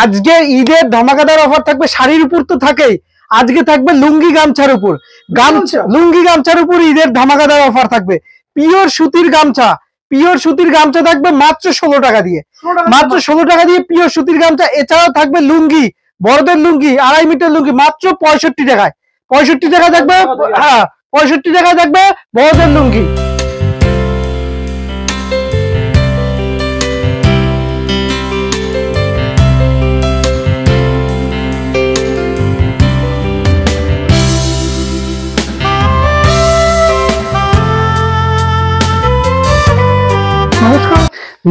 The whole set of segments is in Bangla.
আজকে ঈদের ধামাকাদার অফার থাকবে, শাড়ির উপর তো থাকেই, আজকে থাকবে লুঙ্গি গামছার উপর। লুঙ্গি গামছার উপর ঈদের ধামাকাদার অফার থাকবে। পিওর সুতির গামছা, পিওর সুতির গামছা থাকবে মাত্র 16 টাকা দিয়ে, মাত্র 16 টাকা দিয়ে পিওর সুতির গামছা। এছাড়াও থাকবে লুঙ্গি, বড়দের লুঙ্গি 2.5 মিটার লুঙ্গি মাত্র 65 টাকায়। 65 টাকা থাকবে, হ্যাঁ 65 টাকা থাকবে বড়দের লুঙ্গি।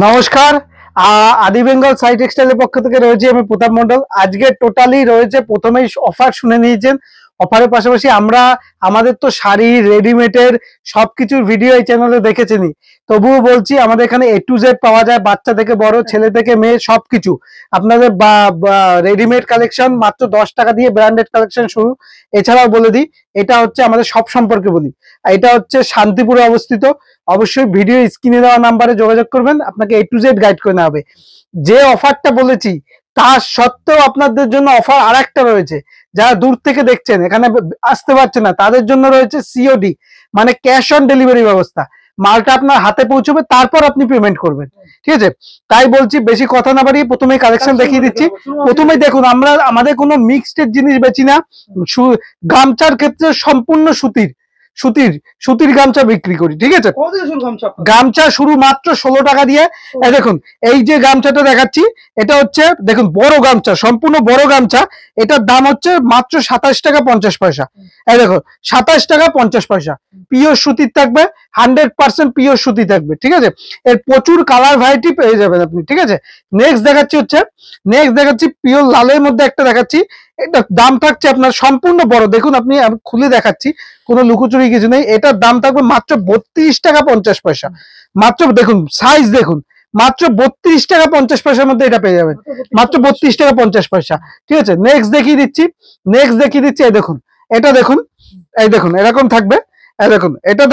নমস্কার, আদি বেঙ্গল সাই টেক্সটাইলের পক্ষ থেকে রয়েছে আমি প্রতাপ মন্ডল। আজকে টোটালি রয়েছে, প্রথমেই অফার শুনে নিয়েছেন। অফারের পাশাপাশি আমরা আমাদের তো শাড়ি রেডিমেডের সবকিছুর ভিডিও এই চ্যানেলে দেখেছেনি, তবুও বলছি আমাদের এখানে A to Z পাওয়া যায়, বাচ্চা থেকে বড়, ছেলে থেকে মেয়ে সবকিছু। আপনাদের রেডিমেড কালেকশন মাত্র 10 টাকা দিয়ে, ব্র্যান্ডেড কালেকশন শুরু। এছাড়াও বলে দিই, এটা হচ্ছে আমাদের সব সম্পর্কে বলি, এটা হচ্ছে শান্তিপুরে অবস্থিত। অবশ্যই ভিডিও স্ক্রিনে দেওয়া নাম্বারে যোগাযোগ করবেন, আপনাকে A to Z গাইড করে নেওয়া হবে। যে অফারটা বলেছি তা সত্ত্বেও আপনাদের জন্য অফার আরেকটা রয়েছে। যারা দূর থেকে দেখছেন, এখানে আসতে পারছে না, তাদের জন্য রয়েছে COD, মানে ক্যাশ অন ডেলিভারি ব্যবস্থা। মালটা আপনার হাতে পৌঁছবে, তারপর আপনি পেমেন্ট করবেন, ঠিক আছে? তাই বলছি, বেশি কথা না বাড়িয়ে প্রথমেই কালেকশন দেখিয়ে দিচ্ছি। প্রথমেই দেখুন, আমরা আমাদের কোনো মিক্সড জিনিস বেচি না। গামছার ক্ষেত্রে সম্পূর্ণ সুতির গামছা বিক্রি করি, ঠিক আছে? গামছা শুরু মাত্র 16 টাকা দিয়ে। দেখুন, এই যে গামছাটা দেখাচ্ছি, এটা হচ্ছে দেখুন বড় গামছা, সম্পূর্ণ বড় গামছা। এটার দাম হচ্ছে মাত্র 27 টাকা 50 পয়সা। এই দেখো, 27 টাকা 50 পয়সা। পিওর সুতির থাকবে, 100% পিওর সুতি থাকবে, ঠিক আছে? এর প্রচুর কালার ভ্যারাইটি পেয়ে যাবেন আপনি, ঠিক আছে? নেক্সট দেখাচ্ছি পিওর লালের মধ্যে একটা দেখাচ্ছি। এটা দাম থাকছে আপনার সম্পূর্ণ বড়, দেখুন আপনি, আমি খুলে দেখাচ্ছি, কোনো লুকোচুরি কিছু নেই। এটার দাম থাকবে মাত্র 32 টাকা 50 পয়সা। মাত্র দেখুন সাইজ, দেখুন মাত্র 32 টাকা 50 পয়সার মধ্যে এটা পেয়ে যাবেন, মাত্র 32 টাকা 50 পয়সা, ঠিক আছে? নেক্সট দেখিয়ে দিচ্ছি, এই দেখুন, এটা দেখুন, এই দেখুন এরকম থাকবে। দেখুন, এটাও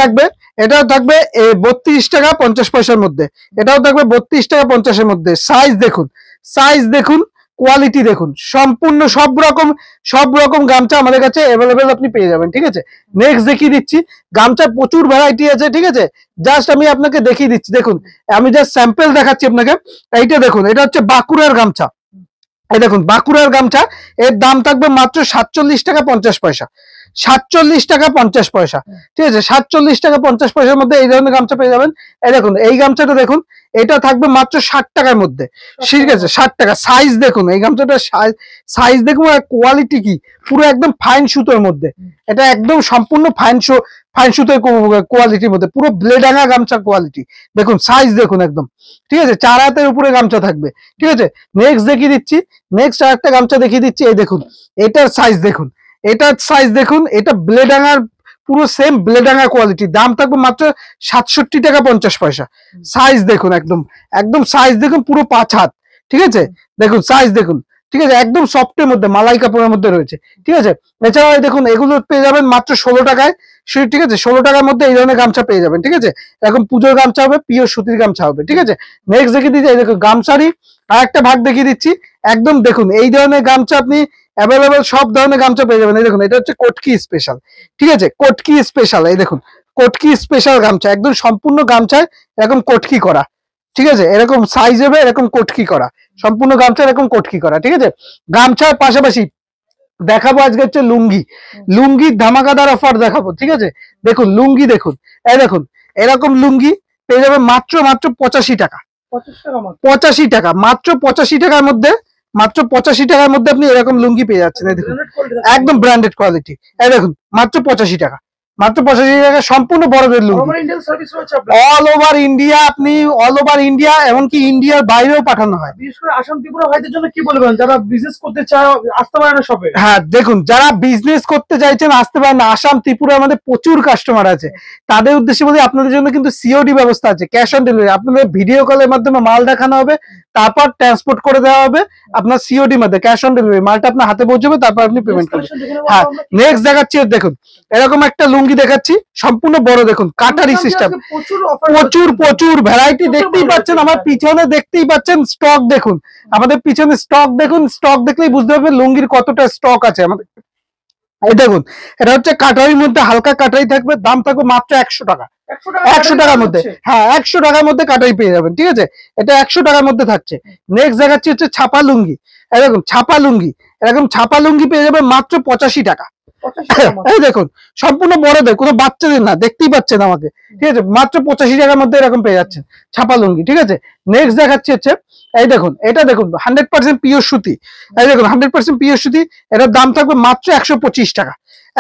থাকবে 32 টাকা 50 পয়সার মধ্যে, এটাও থাকবে 32 টাকা 50-এর মধ্যে। সাইজ দেখুন, কোয়ালিটি দেখুন, সম্পূর্ণ সব রকম গামছা আমাদের কাছে অ্যাভেলেবেল আপনি পেয়ে যাবেন, ঠিক আছে? নেক্সট দেখিয়ে দিচ্ছি, গামছার প্রচুর ভ্যারাইটি আছে, ঠিক আছে? জাস্ট আমি আপনাকে দেখিয়ে দিচ্ছি, দেখুন আমি জাস্ট স্যাম্পল দেখাচ্ছি আপনাকে। এইটা দেখুন, এটা হচ্ছে বাঁকুড়ার গামছা। এই দেখুন বাঁকুড়ার গামছা, এর দাম থাকবে মাত্র 47 টাকা 50 পয়সা। 47 টাকা 50 পয়সা, ঠিক আছে? 47 টাকা 50 পয়সার মধ্যে এই ধরনের গামছা পেয়ে যাবেন। এই দেখুন, এই গামছাটা দেখুন, এটা থাকবে মাত্র 60 টাকার মধ্যে, ঠিক আছে? 60 টাকা। সাইজ দেখুন, এই গামছাটা সাইজ দেখুন, আর কোয়ালিটি কি, পুরো একদম ফাইন সুতোর মধ্যে। এটা একদম সম্পূর্ণ ফাইন সুতোর কোয়ালিটির মধ্যে, পুরো ব্লেডাঙ্গা গামছা কোয়ালিটি। দেখুন সাইজ দেখুন একদম, ঠিক আছে? 4 হাতের উপরে গামছা থাকবে, ঠিক আছে? নেক্সট দেখিয়ে দিচ্ছি, নেক্সট আরেকটা গামছা দেখিয়ে দিচ্ছি। এই দেখুন, এটার সাইজ দেখুন, এটা ব্লেডাঙ্গার, পুরো সেম ব্লেডাঙ্গা কোয়ালিটি। দাম থাকবে মাত্র 67 টাকা 50 পয়সা। সাইজ দেখুন, একদম সাইজ দেখুন, পুরো 5 হাত, ঠিক আছে? দেখুন সাইজ দেখুন, ঠিক আছে? একদম সফটের মধ্যে, মালাই কাপড়ের মধ্যে রয়েছে, ঠিক আছে? এছাড়াও দেখুন, এগুলো পেয়ে যাবেন মাত্র 16 টাকায়, ঠিক আছে? 16 টাকার মধ্যে এই ধরনের গামছা পেয়ে যাবেন, ঠিক আছে? এখন পুজোর গামছা হবে, পিওর সুতির গামছা হবে, ঠিক আছে? নেক্সট দেখিয়ে দিচ্ছি, এই দেখুন গামছারই আর একটা ভাগ দেখিয়ে দিচ্ছি। একদম দেখুন, এই ধরনের গামছা আপনি অ্যাভেলেবেল সব ধরনের গামছা পেয়ে যাবেন। এই দেখুন, এটা হচ্ছে কোটকি স্পেশাল, ঠিক আছে? কোটকি স্পেশাল, এই দেখুন কোটকি স্পেশাল গামছা, একদম সম্পূর্ণ গামছায় এরকম কোটকি করা, ঠিক আছে? এরকম সাইজ হবে, এরকম কোটকি করা, সম্পূর্ণ গামছা এরকম কোটকি করা, ঠিক আছে? গামছার পাশাপাশি দেখাবো আজকে হচ্ছে লুঙ্গির ধামাকাদার অফার দেখাবো, ঠিক আছে? দেখুন লুঙ্গি, দেখুন এই দেখুন, এরকম লুঙ্গি পেয়ে যাবে মাত্র 85 টাকা, 85 টাকা, মাত্র 85 টাকার মধ্যে, আপনি এরকম লুঙ্গি পেয়ে যাচ্ছেন। এই দেখুন, একদম ব্র্যান্ডেড কোয়ালিটি। এই দেখুন, মাত্র 85 টাকা, সম্পূর্ণ বড়দের লুঙ্গি। অল ওভার ইন্ডিয়া, আপনি অল ওভার ইন্ডিয়া, এমনকি ইন্ডিয়ার বাইরেও পাঠানো হয়। বিশেষ করে আসাম ত্রিপুরা ভাইদের জন্য কি বলবেন, যারা বিজনেস করতে চায় আসতে পারে না শপে? হ্যাঁ দেখুন, যারা বিজনেস করতে চাইছেন আসতে পারেন না, আসাম ত্রিপুরা আমাদের প্রচুর কাস্টমার আছে, তাদের উদ্দেশ্যে বলি, আপনাদের জন্য কিন্তু COD ব্যবস্থা আছে, ক্যাশ অন ডেলিভারি। আপনাদের ভিডিও কলের মাধ্যমে মাল দেখানো হবে, তারপর ট্রান্সপোর্ট করে দেওয়া হবে আপনার COD মধ্যে, ক্যাশ অন ডেলিভারি। মালটা আপনার হাতে পৌঁছবে, তারপর আপনি পেমেন্ট করবেন। হ্যাঁ, নেক্সট দেখাচ্ছি, দেখুন এরকম একটা লুঙ্গি দেখাচ্ছি, সম্পূর্ণ বড়, দেখুন কাটারি সিস্টেম, প্রচুর প্রচুর ভ্যারাইটি দেখতেই পাচ্ছেন, আমার পিছনে দেখতেই পাচ্ছেন স্টক দেখুন, আমাদের পিছনে স্টক দেখুন, স্টক দেখলেই বুঝতে পারবেন লুঙ্গির কতটা স্টক আছে আমাদের। এই দেখুন, এটা হচ্ছে কাটারির মধ্যে, হালকা কাটারি থাকবে, দাম থাকবে মাত্র 100 টাকা, 100 টাকার মধ্যে। হ্যাঁ, 100 টাকার মধ্যে কাটারি পেয়ে যাবেন, ঠিক আছে, এটা 100 টাকার মধ্যে থাকছে। নেক্সট দেখাচ্ছি হচ্ছে ছাপা লুঙ্গি, এরকম ছাপা লুঙ্গি, এরকম ছাপা লুঙ্গি পেয়ে যাবেন মাত্র 85 টাকা। এই দেখুন, সম্পূর্ণ বড়দের, কোনো বাচ্চাদের না, দেখতেই পাচ্ছেন আমাকে, ঠিক আছে, মাত্র 85 টাকার মধ্যে এরকম পেয়ে যাচ্ছেন ছাপা লুঙ্গি, ঠিক আছে। নেক্সট দেখাচ্ছি হচ্ছে, এই দেখুন, এটা দেখুন 100% পিওর সুতি, এই দেখুন 100% পিওর সুতি, এটার দাম থাকবে মাত্র 125 টাকা,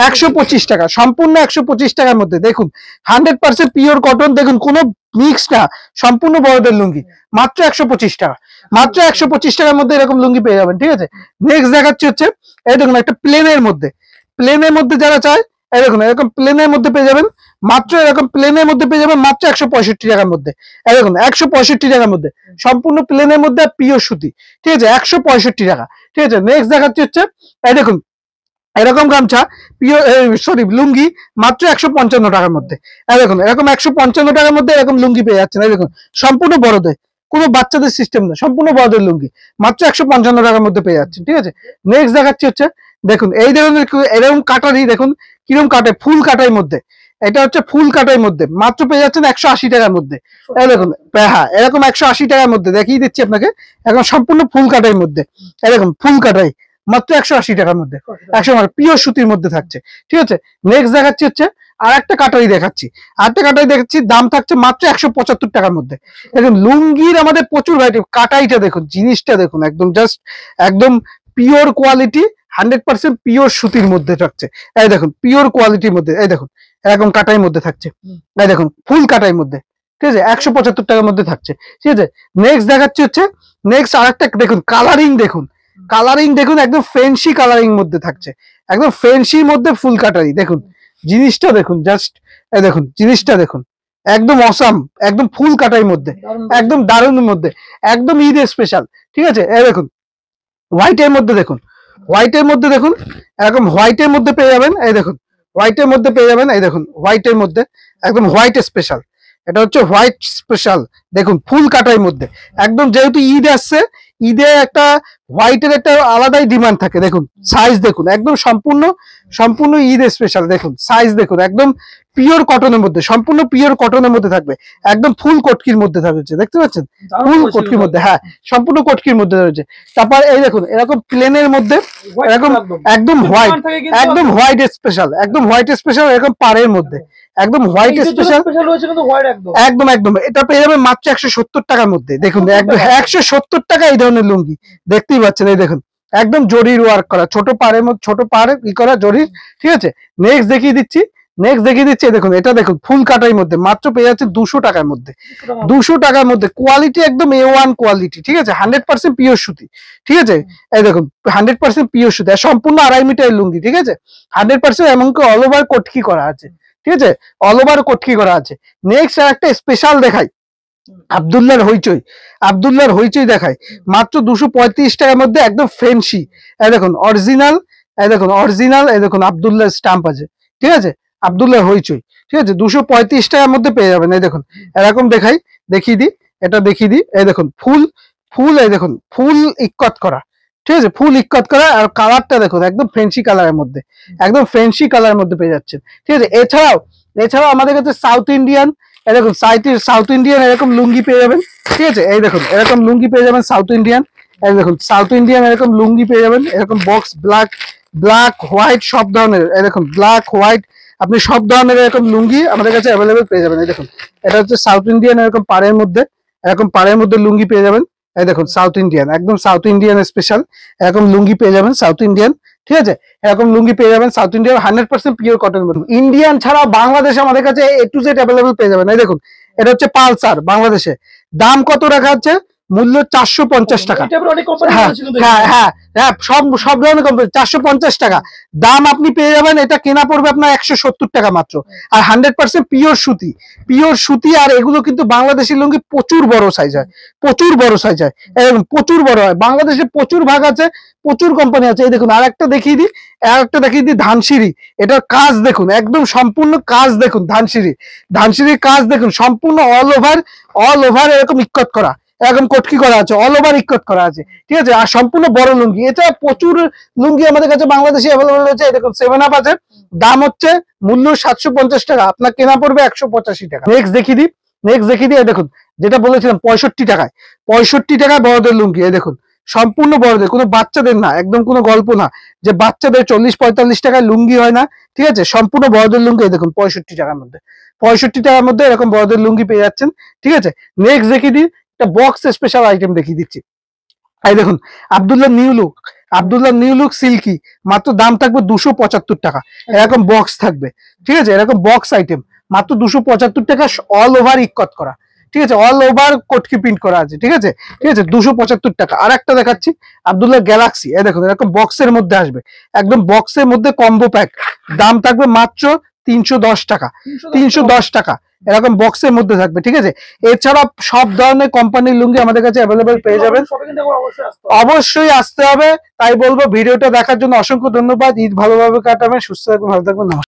125 টাকা, সম্পূর্ণ 125 টাকার মধ্যে। দেখুন 100% পিওর কটন, দেখুন কোনো মিক্স না, সম্পূর্ণ বড়দের লুঙ্গি, মাত্র 125 টাকা, মাত্র 125 টাকার মধ্যে এরকম লুঙ্গি পেয়ে যাবেন, ঠিক আছে। নেক্সট দেখাচ্ছি হচ্ছে, এই দেখুন একটা প্লেনের মধ্যে, প্লেনের মধ্যে যারা চায়, এই দেখুন এরকম প্লেনের মধ্যে পেয়ে যাবেন মাত্র, এরকম প্লেনের মধ্যে পেয়ে যাবেন মাত্র 165 টাকার মধ্যে, এই দেখুন 165 টাকার মধ্যে, সম্পূর্ণ প্লেনের মধ্যে পিওর সুতি, ঠিক আছে, 165 টাকা, ঠিক আছে। নেক্সট দেখাচ্ছি হচ্ছে, এই দেখুন এরকম গামছা পিওর, সরি লুঙ্গি, মাত্র 155 টাকার মধ্যে, এই দেখুন এরকম 155 টাকার মধ্যে এরকম লুঙ্গি পেয়ে যাচ্ছেন, এই দেখুন সম্পূর্ণ বড়দের, কোনো বাচ্চাদের সিস্টেম না, সম্পূর্ণ বড়দের লুঙ্গি, মাত্র 155 টাকার মধ্যে পেয়ে যাচ্ছেন, ঠিক আছে। নেক্সট দেখাচ্ছি হচ্ছে, দেখুন এই ধরনের এরকম কাটারি, দেখুন কিরকম কাটে, ফুল কাটার মধ্যে, এটা হচ্ছে ফুল কাটার মধ্যে, মাত্র পেয়ে যাচ্ছেন 180 টাকার মধ্যে, এই দেখুন, হ্যাঁ এরকম 180 টাকার মধ্যে দেখিয়ে দিচ্ছি আপনাকে, এখন সম্পূর্ণ ফুল কাটার মধ্যে, এরকম ফুল কাটাই মাত্র 180 টাকার মধ্যে, 100 পিওর সুতির মধ্যে থাকছে, ঠিক আছে। নেক্সট দেখাচ্ছি হচ্ছে আর একটা কাটারি দেখাচ্ছি, আরেকটা কাটারি দেখাচ্ছি, দাম থাকছে মাত্র 175 টাকার মধ্যে। দেখুন লুঙ্গির আমাদের প্রচুর ভ্যারাইটি, কাটাইটা দেখুন, জিনিসটা দেখুন, একদম জাস্ট একদম পিওর কোয়ালিটি, 100% পিওর সুতির মধ্যে থাকছে, এই দেখুন পিওর কোয়ালিটির মধ্যে, এই দেখুন এরকম কাটাইয়ের মধ্যে থাকছে, এই দেখুন ফুল কাটাইয়ের মধ্যে, ঠিক আছে, 175 টাকার মধ্যে থাকছে, ঠিক আছে। নেক্সট দেখাচ্ছি হচ্ছে, নেক্সট আরেকটা দেখুন কালারিং, দেখুন কালারিং দেখুন, একদম ফেন্সি কালারিং মধ্যে থাকছে, একদম ফেন্সির মধ্যে ফুল কাটারি, দেখুন জিনিসটা দেখুন, জাস্ট এই দেখুন জিনিসটা দেখুন, একদম অসাম, একদম ফুল কাটারির মধ্যে, একদম দারুণের মধ্যে, একদম ঈদের স্পেশাল, ঠিক আছে। এই দেখুন হোয়াইটের মধ্যে, দেখুন হোয়াইটের মধ্যে, দেখুন এরকম হোয়াইটের মধ্যে পেয়ে যাবেন, এই দেখুন হোয়াইটের মধ্যে পেয়ে যাবেন, এই দেখুন হোয়াইটের মধ্যে, একদম হোয়াইট স্পেশাল, এটা হচ্ছে হোয়াইট স্পেশাল, দেখুন ফুল কাটার মধ্যে, একদম যেহেতু ঈদ আসছে, ঈদে একটা হোয়াইটের একটা আলাদাই ডিমান্ড থাকে, দেখুন সাইজ দেখুন, একদম সম্পূর্ণ সম্পূর্ণ ঈদ স্পেশাল, দেখুন সাইজ দেখুন, একদম পিওর কটনের মধ্যে, সম্পূর্ণ পিওর কটনের মধ্যে থাকবে, একদম ফুল কটকির মধ্যে থাকবে, দেখতে পাচ্ছেন ফুল কটকির মধ্যে, হ্যাঁ সম্পূর্ণ কটকির মধ্যে রয়েছে। তারপর এই দেখুন এরকম প্লেনের মধ্যে, এরকম একদম হোয়াইট, একদম হোয়াইট স্পেশাল, একদম হোয়াইট স্পেশাল, এরকম পাড়ের মধ্যে, একদম হোয়াইট স্পেশাল, একদম একদম এটা পেয়ে যাবে মাত্র 170 টাকার মধ্যে, দেখুন একদম 170 টাকা এই ধরনের লুঙ্গি, দেখতেই পাচ্ছেন, এই দেখুন একদম জরির ওয়ার্ক করা, ছোট পাড়ের মধ্যে, ছোট পাড়ে ই করা জরির, ঠিক আছে। নেক্সট দেখিয়ে দিচ্ছি, নেক্সট দেখিয়ে দিচ্ছি, দেখুন এটা দেখুন ফুল কাটার মধ্যে, মাত্র পেয়ে যাচ্ছে 200 টাকার মধ্যে, 200 টাকার মধ্যে, কোয়ালিটি একদম A1 কোয়ালিটি, ঠিক আছে, 100% পিওর সুতি, ঠিক আছে। এই দেখুন 100% পিওর সুতি, সম্পূর্ণ 2.5 মিটার লুঙ্গি, ঠিক আছে, 100% এমনকি অল ওভার কটকি করা আছে, ঠিক আছে, অল ওভার কটকি করা আছে। নেক্সট আর একটা স্পেশাল দেখাই, আব্দুল্লাহর হইচই, আব্দুল্লাহর হইচই দেখায় মাত্র 235 টাকার মধ্যে, একদম ফেন্সি, এই দেখুন অরিজিনাল, এই দেখুন অরিজিনাল, এই দেখুন আব্দুল্লাহর স্টাম্প আছে, ঠিক আছে, আব্দুল্লাহর হইচই, ঠিক আছে, 235 টাকার মধ্যে পেয়ে যাবেন। এই দেখুন এরকম দেখাই, দেখিয়ে দিই, এটা দেখিয়ে দিই, এই দেখুন ফুল ফুল, এই দেখুন ফুল ইক্কত করা, ঠিক আছে, ফুল ইক্কত করা, আর কালারটা দেখুন একদম ফেন্সি কালারের মধ্যে, একদম ফেন্সি কালারের মধ্যে পেয়ে যাচ্ছেন, ঠিক আছে। এছাড়াও এছাড়াও আমাদের কাছে সাউথ ইন্ডিয়ান, এরকম সাউথ ইন্ডিয়ান এরকম লুঙ্গি পেয়ে যাবেন, ঠিক আছে, এই দেখুন এরকম লুঙ্গি পেয়ে যাবেন সাউথ ইন্ডিয়ান, এই দেখুন সাউথ ইন্ডিয়ান এরকম লুঙ্গি পেয়ে যাবেন, এরকম বক্স ব্ল্যাক, ব্ল্যাক হোয়াইট সব ধরনের, এই দেখুন ব্ল্যাক হোয়াইট, আপনি সব ধরনের এরকম লুঙ্গি আমাদের কাছে অ্যাভেলেবেল পেয়ে যাবেন। এই দেখুন এটা হচ্ছে সাউথ ইন্ডিয়ান, এরকম পাড়ের মধ্যে, এরকম পাড়ের মধ্যে লুঙ্গি পেয়ে যাবেন, এই দেখুন সাউথ ইন্ডিয়ান, একদম সাউথ ইন্ডিয়ান স্পেশাল, এরকম লুঙ্গি পেয়ে যাবেন সাউথ ইন্ডিয়ান, ঠিক আছে, এরকম লুঙ্গি পেয়ে যাবেন south Indian, 100% pure cotton. Indian ছাড়াও বাংলাদেশে আমাদের কাছে A to Z অ্যাভেলেবেল পেয়ে যাবেন। এই দেখুন এটা হচ্ছে পালসার, বাংলাদেশে দাম কত রাখা হচ্ছে, মূল্য 450 টাকা, হ্যাঁ হ্যাঁ হ্যাঁ, হ্যাঁ সব সব ধরনের কোম্পানি 450 টাকা দাম আপনি পেয়ে যাবেন। এটা কেনা পড়বে আপনার 170 টাকা মাত্র। আর 100% পিওর সুতি। আর এগুলো কিন্তু বাংলাদেশি লুঙ্গি প্রচুর বড় সাইজ হয়, প্রচুর বড় সাইজ হয়, এরকম প্রচুর বড় হয়। বাংলাদেশে প্রচুর ভাগ আছে, প্রচুর কোম্পানি আছে। এই দেখুন আরেকটা দেখিয়ে দিই ধানসিঁড়ি। এটার কাজ দেখুন, একদম সম্পূর্ণ কাজ দেখুন। ধানসিঁড়ির কাজ দেখুন, সম্পূর্ণ অল ওভার এরকম ইক্কত করা, এরকম কটকি করা আছে, অল ওভার ইক্কত করা আছে, ঠিক আছে। আর সম্পূর্ণ বড় লুঙ্গি। এটা প্রচুর লুঙ্গি আমাদের কাছে বাংলাদেশে অ্যাভেলেবল রয়েছে। দেখুন 7 আপ আছে, দাম হচ্ছে মূল্য 750 টাকা, আপনার কেনা পড়বে 185 টাকা। নেক্সট দেখিয়ে দিই দেখুন, যেটা বলেছিলাম 65 টাকায়, 65 টাকায় বড়দের লুঙ্গি। এই দেখুন সম্পূর্ণ বড়দের, কোনো বাচ্চাদের না, একদম কোনো গল্প না যে বাচ্চাদের 40-45 টাকায় লুঙ্গি হয় না, ঠিক আছে। সম্পূর্ণ বড়দের লুঙ্গি। এই দেখুন 65 টাকার মধ্যে, 65 টাকার মধ্যে এরকম বড়দের লুঙ্গি পেয়ে যাচ্ছেন, ঠিক আছে। নেক্সট দেখিয়ে দিই একটা বক্স স্পেশাল আইটেম দেখিয়ে দিচ্ছি। এই দেখুন আব্দুল্লাহ নিউ লুক সিল্কি, মাত্র দাম থাকবে 275 টাকা। এরকম বক্স থাকবে, ঠিক আছে। এরকম বক্স আইটেম মাত্র 275 টাকা, অল ওভার ইক্কত করা, ঠিক আছে, অল ওভার কটকি প্রিন্ট করা আছে, ঠিক আছে 275 টাকা। আর একটা দেখাচ্ছি আব্দুল্লাহ গ্যালাক্সি। এই দেখুন এরকম বক্সের মধ্যে আসবে, একদম বক্সের মধ্যে কম্বো প্যাক, দাম থাকবে মাত্র 310 টাকা, 310 টাকা। এরকম বক্সের মধ্যে থাকবে, ঠিক আছে। এছাড়া সব ধরনের কোম্পানির লুঙ্গি আমাদের কাছে অ্যাভেলেবেল পেয়ে যাবেন। অবশ্যই আসতে হবে। তাই বলবো ভিডিওটা দেখার জন্য অসংখ্য ধন্যবাদ। ঈদ ভালোভাবে কাটাবেন, সুস্থ থাকবেন, ভালো থাকবেন, নমস্কার।